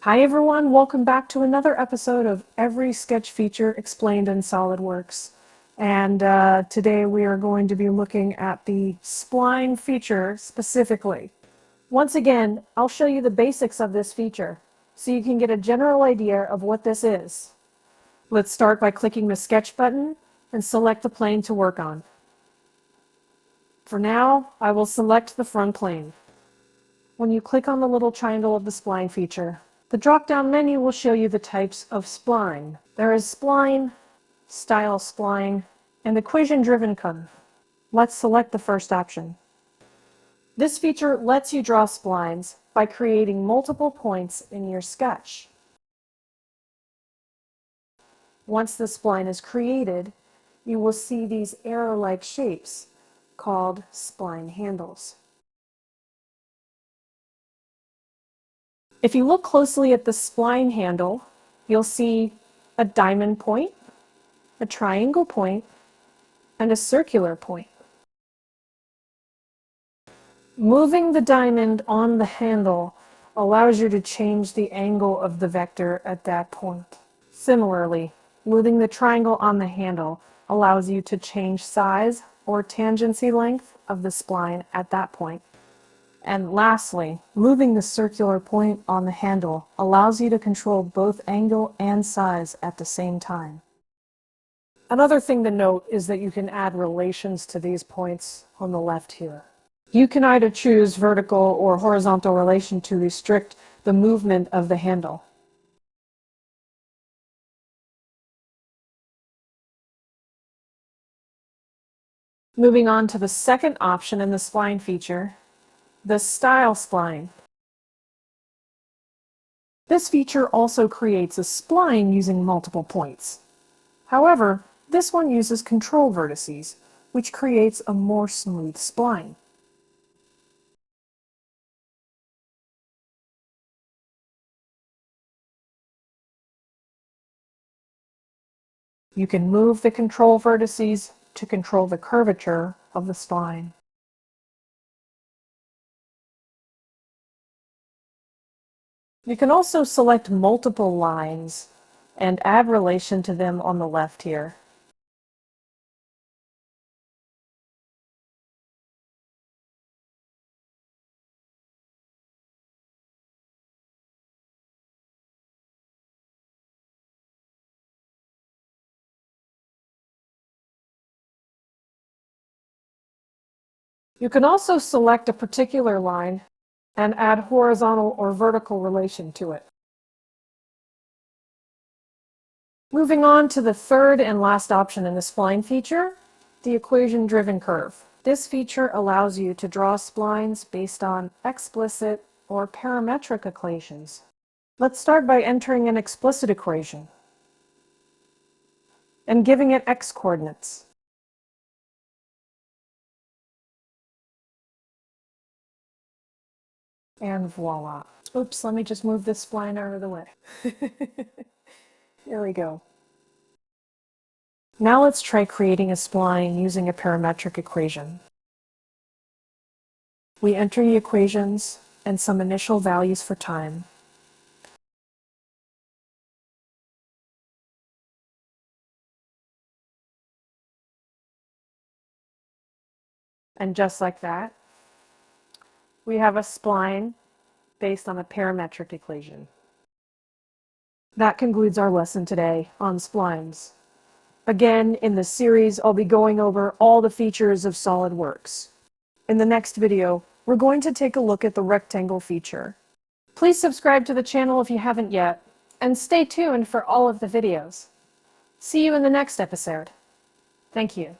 Hi everyone, welcome back to another episode of Every Sketch Feature Explained in Solidworks. And today we are going to be looking at the spline feature specifically. Once again, I'll show you the basics of this feature so you can get a general idea of what this is. Let's start by clicking the Sketch button and select the plane to work on. For now, I will select the front plane. When you click on the little triangle of the spline feature, the drop-down menu will show you the types of spline. There is spline, style spline, and equation-driven curve. Let's select the first option. This feature lets you draw splines by creating multiple points in your sketch. Once the spline is created, you will see these arrow-like shapes called spline handles. If you look closely at the spline handle, you'll see a diamond point, a triangle point, and a circular point. Moving the diamond on the handle allows you to change the angle of the vector at that point. Similarly, moving the triangle on the handle allows you to change size or tangency length of the spline at that point. And lastly, moving the circular point on the handle allows you to control both angle and size at the same time. Another thing to note is that you can add relations to these points on the left here. You can either choose vertical or horizontal relation to restrict the movement of the handle. Moving on to the second option in the spline feature, the style spline. This feature also creates a spline using multiple points. However, this one uses control vertices, which creates a more smooth spline. You can move the control vertices to control the curvature of the spline. You can also select multiple lines and add relation to them on the left here. You can also select a particular line and add horizontal or vertical relation to it. Moving on to the third and last option in the spline feature, the equation-driven curve. This feature allows you to draw splines based on explicit or parametric equations. Let's start by entering an explicit equation and giving it x-coordinates. And voila. Oops, let me just move this spline out of the way. There we go. Now let's try creating a spline using a parametric equation. We enter the equations and some initial values for time. And just like that, we have a spline based on a parametric equation. That concludes our lesson today on splines. Again, in this series, I'll be going over all the features of Solidworks. In the next video, we're going to take a look at the rectangle feature. Please subscribe to the channel if you haven't yet, and stay tuned for all of the videos. See you in the next episode. Thank you.